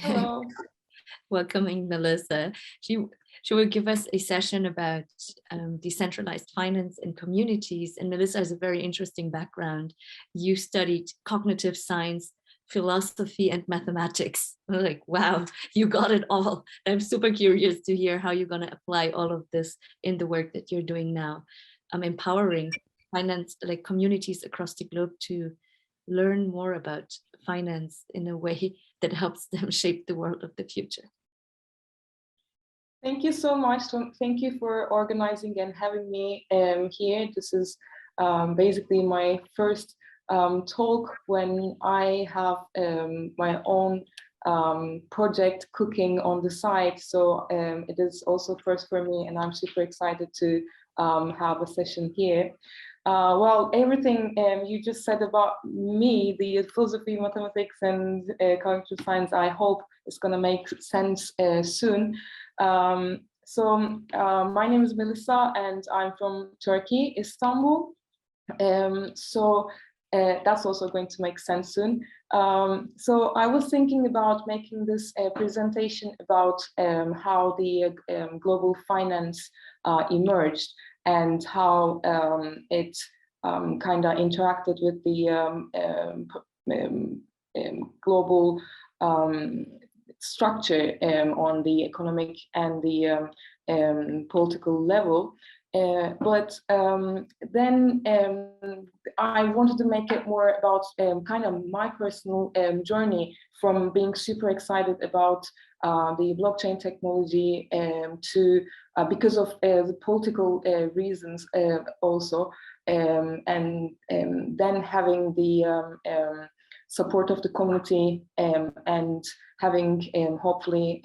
Hello. welcoming Melisa. She will give us a session about decentralized finance in communities. And Melisa has a very interesting background. You studied cognitive science, philosophy, and mathematics. I'm like, wow, you got it all. I'm super curious to hear how you're going to apply all of this in the work that you're doing now. I'm empowering finance, like communities across the globe, to learn more about finance in a way that helps them shape the world of the future. Thank you so much. Thank you for organizing and having me here. This is basically my first talk when I have my own project cooking on the side. So it is also first for me, and I'm super excited to have a session here. Well, everything you just said about me, the philosophy, mathematics, and cognitive science, I hope is going to make sense soon. My name is Melisa, and I'm from Turkey, Istanbul. That's also going to make sense soon. So I was thinking about making this presentation about how the global finance emerged and how it kind of interacted with the global structure on the economic and the political level. But then I wanted to make it more about kind of my personal journey from being super excited about the blockchain technology to because of the political reasons also, and then having the support of the community and having hopefully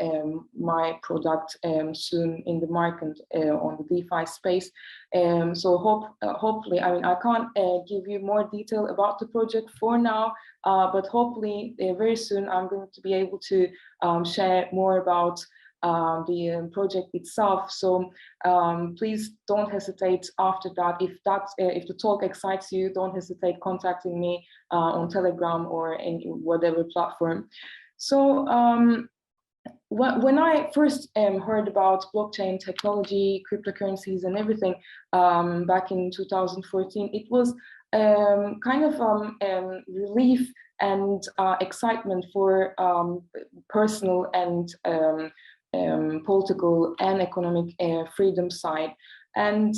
my product soon in the market on the DeFi space. So hopefully, I mean, I can't give you more detail about the project for now, but hopefully very soon I'm going to be able to share more about the project itself. So please don't hesitate after that. If the talk excites you, don't hesitate contacting me on Telegram or in whatever platform. So when I first heard about blockchain technology, cryptocurrencies, and everything back in 2014, it was kind of relief and excitement for personal and political and economic freedom side. And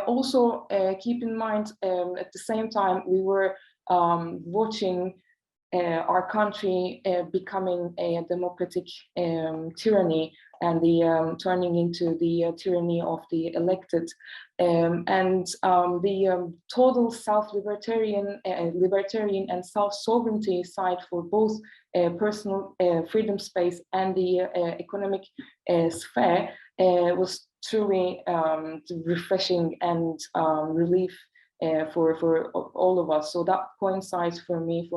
also keep in mind, at the same time, we were watching our country becoming a democratic tyranny and the turning into the tyranny of the elected, and the total self-libertarian and self-sovereignty side for both personal freedom space and the economic sphere was truly refreshing and relief for all of us. So that coincides for me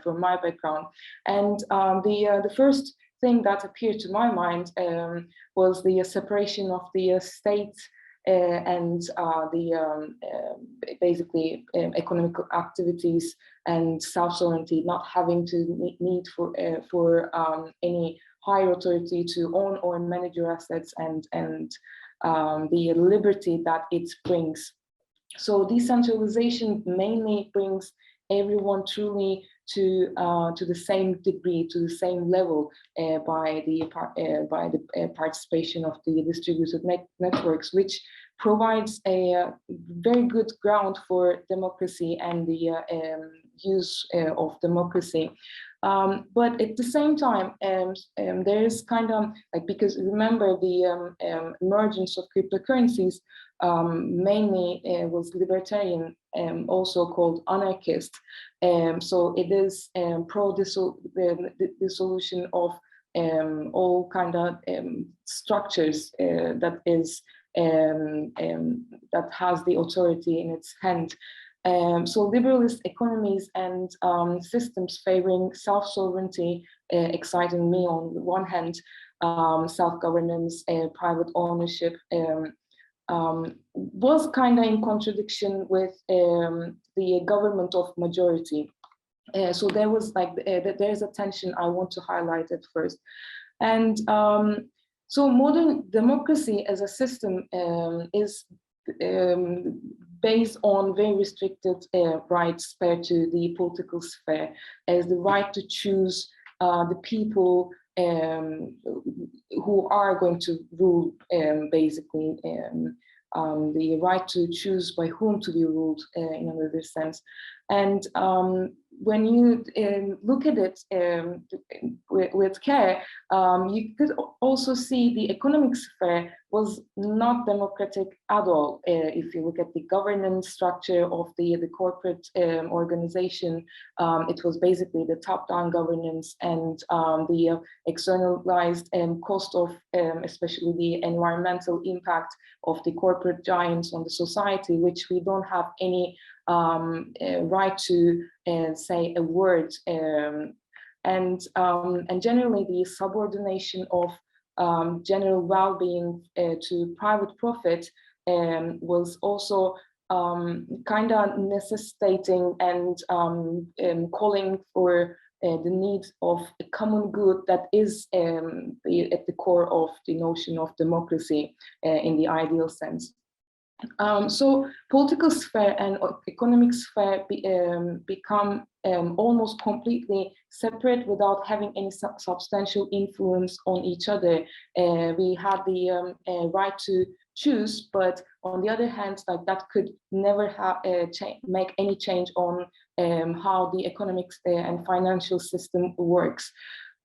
from my background. And the first thing that appeared to my mind was the separation of the state and the basically economic activities and self-sovereignty, not having to need for any higher authority to own or manage your assets, and the liberty that it brings. So decentralization mainly brings everyone truly to the same degree, to the same level by the participation of the distributed networks, which provides a very good ground for democracy and the use of democracy. But at the same time, there is kind of like, because remember the emergence of cryptocurrencies mainly was libertarian, also called anarchist. So it is pro dissolution of all kind of structures that is that has the authority in its hand. So liberalist economies and systems favoring self-sovereignty, exciting me on the one hand, self-governance, private ownership, was kind of in contradiction with the government of majority. So there was like, there's a tension I want to highlight at first. And so modern democracy as a system is based on very restricted rights spared to the political sphere, as the right to choose the people who are going to rule, basically, the right to choose by whom to be ruled, in another sense. And when you look at it with care, you could also see the economic sphere was not democratic at all. If you look at the governance structure of the corporate organization, it was basically the top-down governance, and the externalized cost of especially the environmental impact of the corporate giants on the society, which we don't have any right to say a word, and generally the subordination of general well-being to private profit was also kind of necessitating and calling for the need of a common good that is at the core of the notion of democracy in the ideal sense. So political sphere and economic sphere become almost completely separate without having any substantial influence on each other. We had the right to choose, but on the other hand, like that could never make any change on how the economic and financial system works.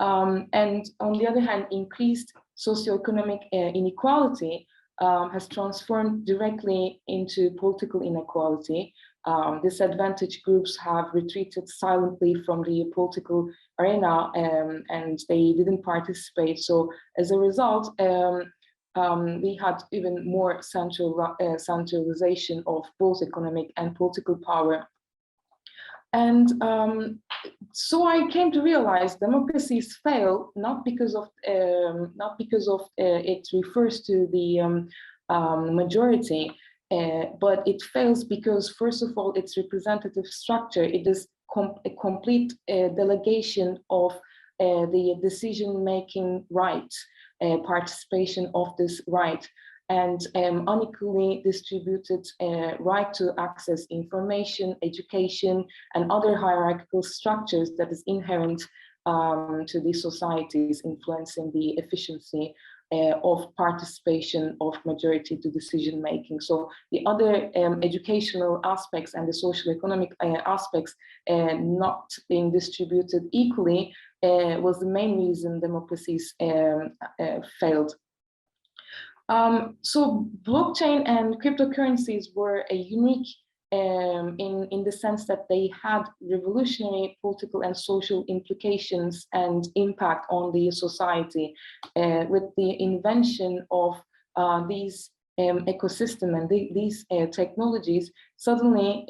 And on the other hand, increased socioeconomic inequality has transformed directly into political inequality. Disadvantaged groups have retreated silently from the political arena, and they didn't participate. So as a result, we had even more centralization of both economic and political power. And so I came to realize democracies fail not because of it refers to the majority, but it fails because, first of all, its representative structure, it is a complete delegation of the decision-making right, participation of this right, and unequally distributed right to access information, education, and other hierarchical structures that is inherent to these societies, influencing the efficiency of participation of majority to decision making. So the other educational aspects and the social economic aspects not being distributed equally was the main reason democracies failed. So blockchain and cryptocurrencies were a unique in the sense that they had revolutionary political and social implications and impact on the society. With the invention of these ecosystem and these technologies, suddenly,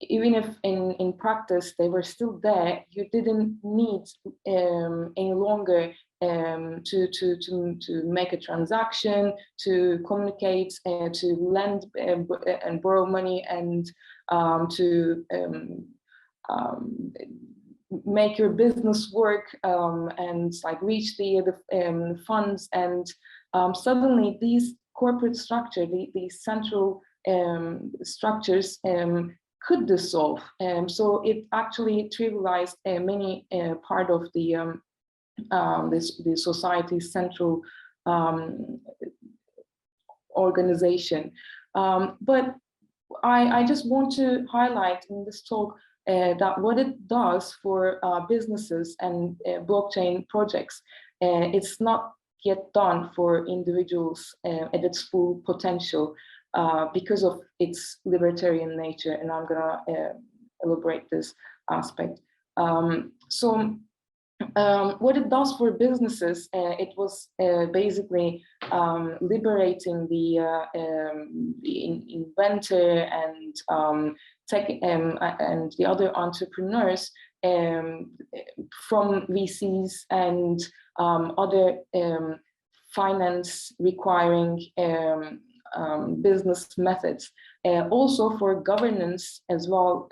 even if in practice they were still there, you didn't need any longer to make a transaction, to communicate, to lend and borrow money, and to make your business work, and like reach the funds. And suddenly these corporate structure, these central structures could dissolve. So it actually trivialized many part of the the society's central organization. But I just want to highlight in this talk that what it does for businesses and blockchain projects, it's not yet done for individuals at its full potential because of its libertarian nature, and I'm gonna elaborate this aspect. What it does for businesses, it was basically liberating the inventor and tech and the other entrepreneurs from VCs and other finance requiring business methods. Also for governance as well,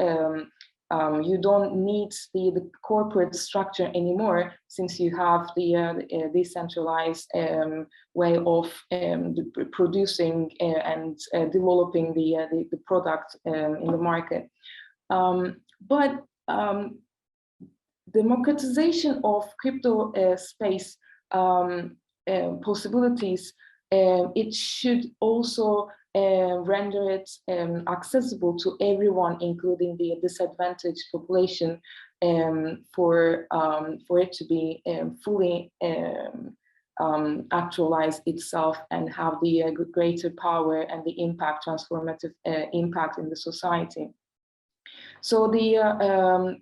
you don't need the corporate structure anymore, since you have the decentralized way of producing and developing the product in the market. But democratization of crypto space possibilities, it should also render it accessible to everyone, including the disadvantaged population, for it to be fully actualize itself and have the greater power and the impact, transformative impact in the society. So when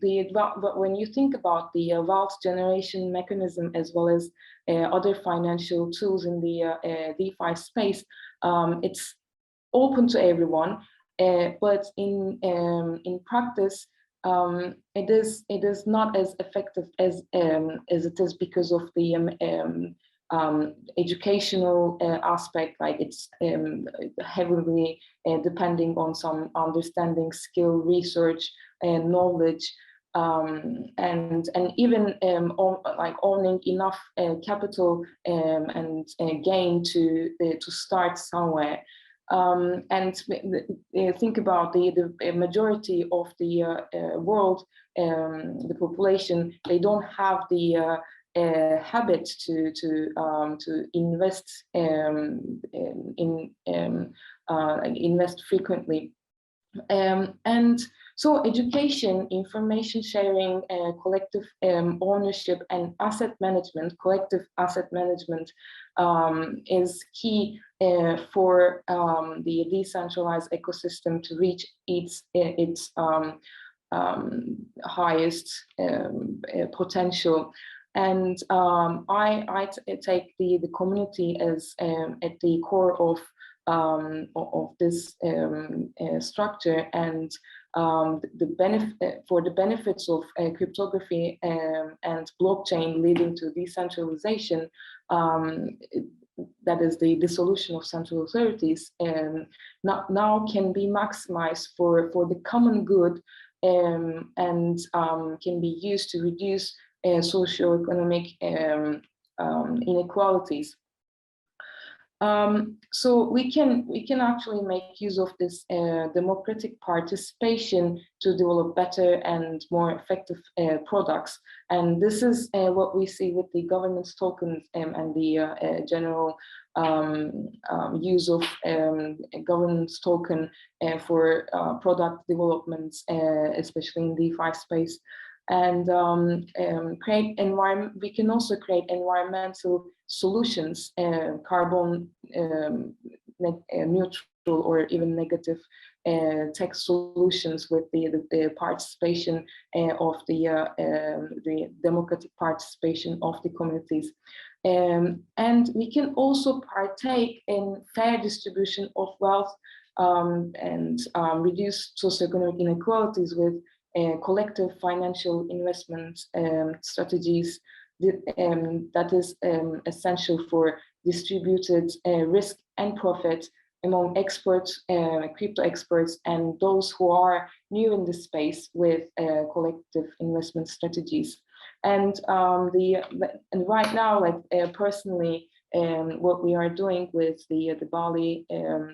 you think about the wealth generation mechanism, as well as other financial tools in the DeFi space, it's open to everyone, but in practice, it is not as effective as it is, because of the educational aspect. Like, it's heavily depending on some understanding, skill, research, and knowledge, and even like owning enough capital and gain to start somewhere. And think about the majority of the world, the population, they don't have the habit to invest invest frequently. And so education, information sharing, collective ownership, and asset management, collective asset management, is key for the decentralized ecosystem to reach its highest potential. And I take the community as at the core of this structure, and the benefits of cryptography and blockchain leading to decentralization, that is the dissolution of central authorities, now can be maximized for the common good, and can be used to reduce socioeconomic inequalities. So we can actually make use of this democratic participation to develop better and more effective products. And this is what we see with the governance tokens and the general use of governance token for product developments, especially in DeFi space. And create environment. We can also create environmental solutions, carbon neutral or even negative tech solutions with the participation of the democratic participation of the communities. And we can also partake in fair distribution of wealth, and reduce socioeconomic inequalities with collective financial investment strategies that is essential for distributed risk and profit among experts, crypto experts, and those who are new in the space with collective investment strategies. And right now, like personally, what we are doing with the Bali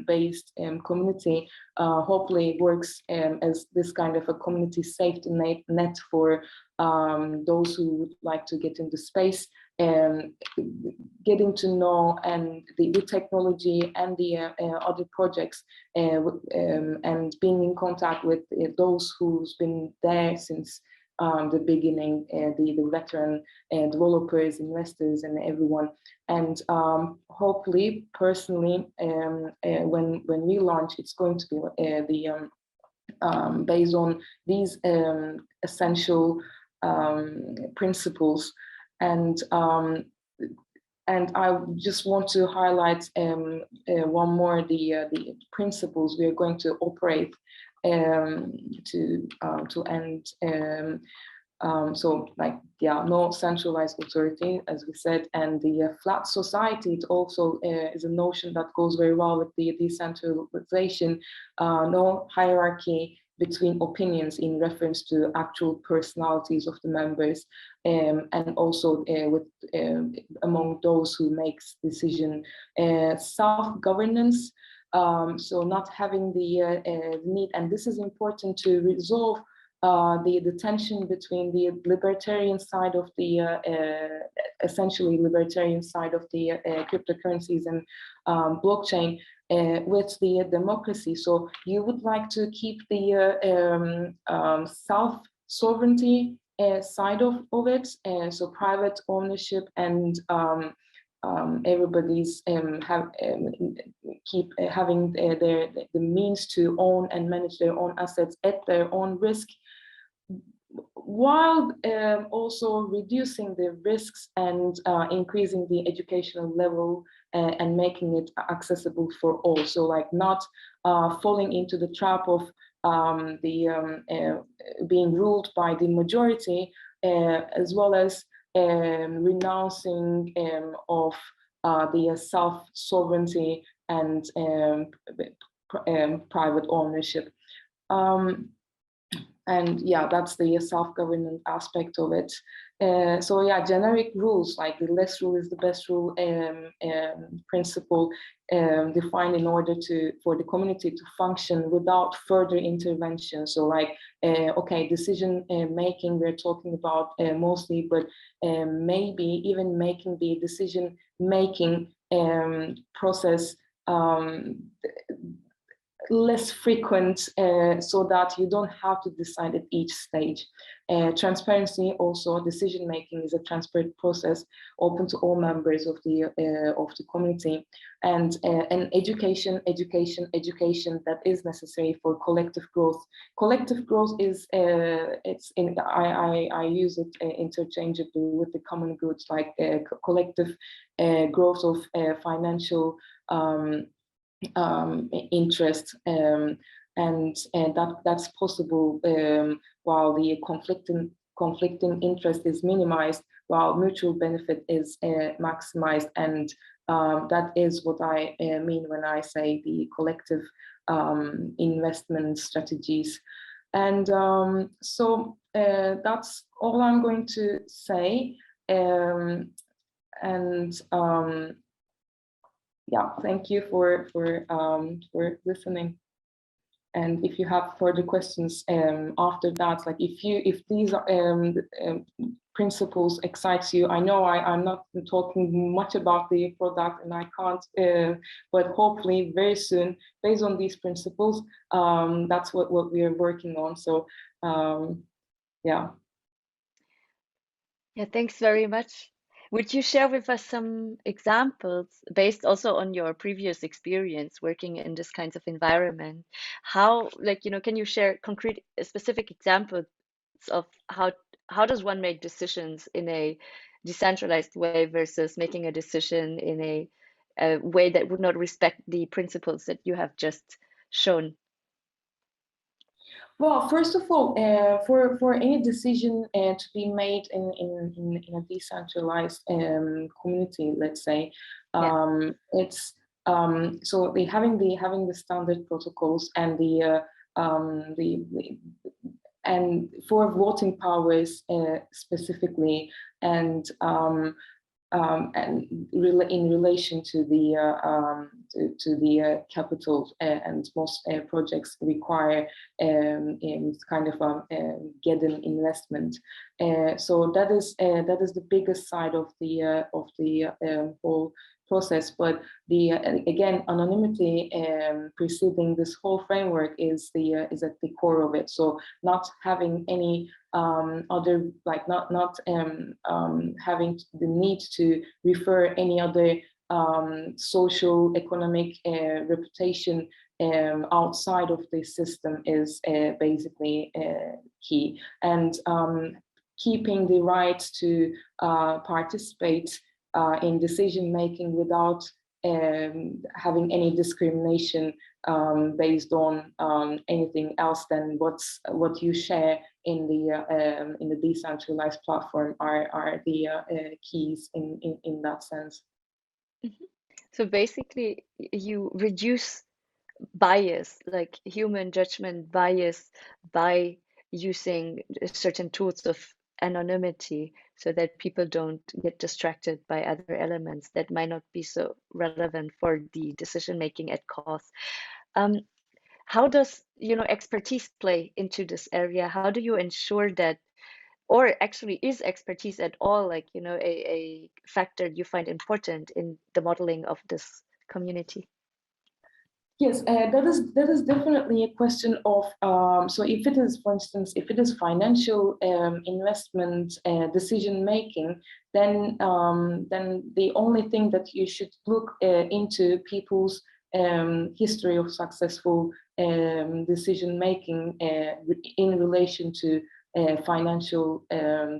based community hopefully works as this kind of a community safety net for those who would like to get into space, getting to know and the technology and the other projects, and being in contact with those who's been there since the beginning, the veteran developers, investors, and everyone. And hopefully, personally, when we launch, it's going to be based on these essential principles. And I just want to highlight one more, the principles we are going to operate to end. So, like, yeah, no centralized authority, as we said, and the flat society. It also is a notion that goes very well with the decentralization. No hierarchy, between opinions in reference to actual personalities of the members, and also among those who makes decision. Self-governance, so not having the need, and this is important to resolve the tension between the libertarian side of the essentially libertarian side of the cryptocurrencies and blockchain with the democracy. So you would like to keep the self-sovereignty side of it, so private ownership and everybody's keep having the means to own and manage their own assets at their own risk, while also reducing the risks and increasing the educational level and making it accessible for all. So like not falling into the trap of being ruled by the majority, as well as renouncing of the self-sovereignty and private ownership. And yeah, that's the self-governance aspect of it. So yeah, generic rules, like the less rule is the best rule principle, defined in order for the community to function without further intervention. So like, okay, decision making we're talking about mostly, but maybe even making the decision making process less frequent, so that you don't have to decide at each stage. Transparency, also decision making is a transparent process open to all members of the community, and education that is necessary for collective growth. Collective growth is I use it interchangeably with the common goods, like collective growth of financial interest, and that's possible while the conflicting interest is minimized, while mutual benefit is maximized, and that is what I mean when I say the collective investment strategies. And so that's all I'm going to say, yeah, thank you for listening. And if you have further questions after that, like if these principles excites you, I know I'm not talking much about the product and I can't, but hopefully very soon, based on these principles, that's what we are working on. So yeah. Yeah, thanks very much. Would you share with us some examples based also on your previous experience working in this kinds of environment? How, like, can you share concrete, specific examples of how does one make decisions in a decentralized way versus making a decision in a way that would not respect the principles that you have just shown? Well, first of all, for any decision to be made in a decentralized community, let's say, it's so having the standard protocols and the and for voting powers specifically, and in relation to the capital, and most projects require kind of get an investment. So that is the biggest side of the whole process. But the again, anonymity preceding this whole framework is at the core of it. So not having any other, like not having the need to refer any other social economic reputation outside of the system is basically key, and keeping the right to participate in decision making without having any discrimination based on anything else than what you share in the decentralized platform are the keys in that sense. Mm-hmm. So basically, you reduce bias, like human judgment bias, by using certain tools of anonymity so that people don't get distracted by other elements that might not be so relevant for the decision making at cost. How does, expertise play into this area? How do you ensure that, or actually is expertise at all, like, a factor you find important in the modeling of this community? Yes, that is definitely a question of so if it is, for instance, if it is financial investment decision making, then the only thing that you should look into people's history of successful decision making in relation to financial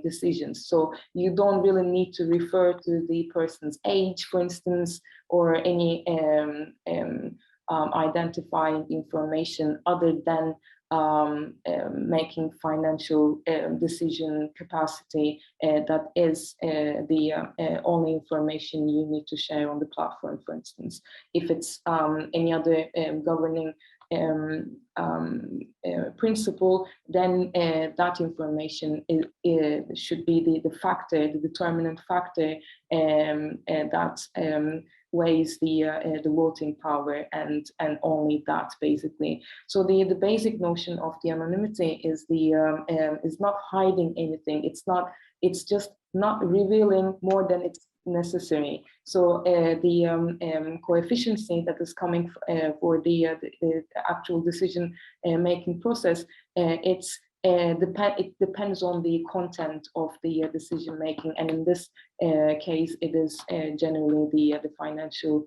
decisions. So you don't really need to refer to the person's age, for instance, or any identifying information other than making financial decision capacity. That is the only information you need to share on the platform, for instance. If it's any other governing principle, then that information should be the factor, the determinant factor that weighs the voting power, and only that, basically. So the basic notion of the anonymity is is not hiding anything. It's just not revealing more than it's necessary. So the coefficiency that is coming for the actual decision making process, it depends on the content of the decision making, and in this case, it is generally the financial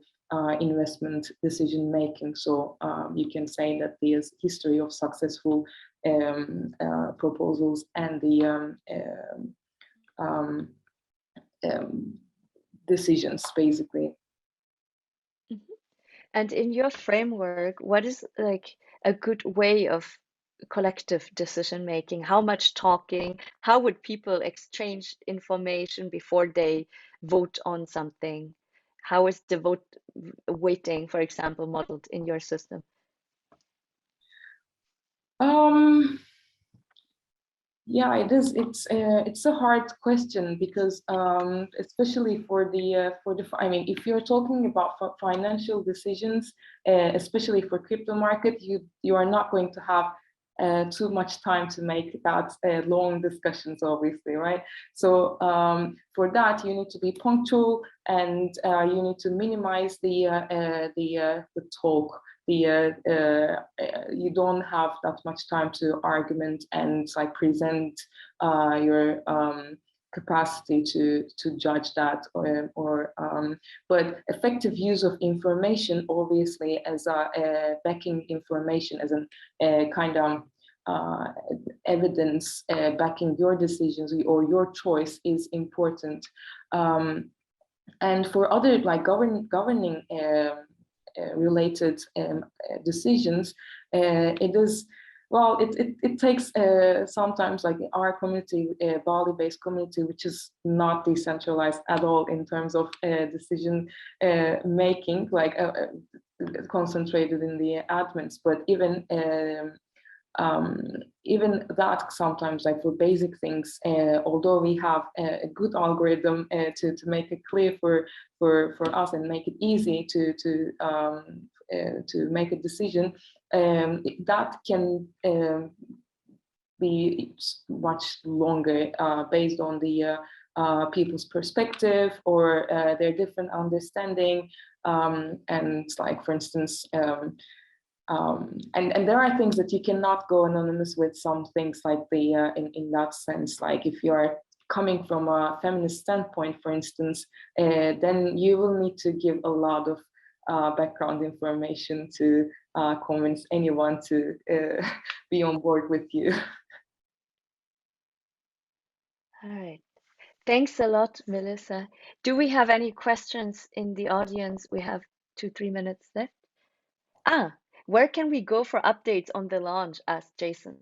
investment decision making. So you can say that there's history of successful proposals and the decisions, basically. Mm-hmm. And in your framework, what is like a good way of collective decision making? How much talking? How would people exchange information before they vote on something? How is the vote weighting, for example, modeled in your system? Yeah, it is. It's a hard question because especially for the I mean, if you're talking about financial decisions, especially for crypto market, you are not going to have too much time to make that long discussions, obviously, right? So for that, you need to be punctual, and you need to minimize the talk. You don't have that much time to argument and like present your capacity to judge that, but effective use of information, obviously, as a backing information, as a kind of evidence backing your decisions or your choice, is important. And for other like governing related decisions, it is, well, it takes sometimes, like our community, Bali-based community, which is not decentralized at all in terms of decision making, like concentrated in the admins, but even that sometimes, like for basic things, although we have a good algorithm to make it clear for us and make it easy to make a decision, that can be much longer based on the people's perspective or their different understanding, and like, for instance, and there are things that you cannot go anonymous with, some things like the in that sense, like if you are coming from a feminist standpoint, for instance, then you will need to give a lot of background information to convince anyone to be on board with you. All right. Thanks a lot, Melisa. Do we have any questions in the audience? We have 2-3 minutes left. Where can we go for updates on the launch? Asked Jason.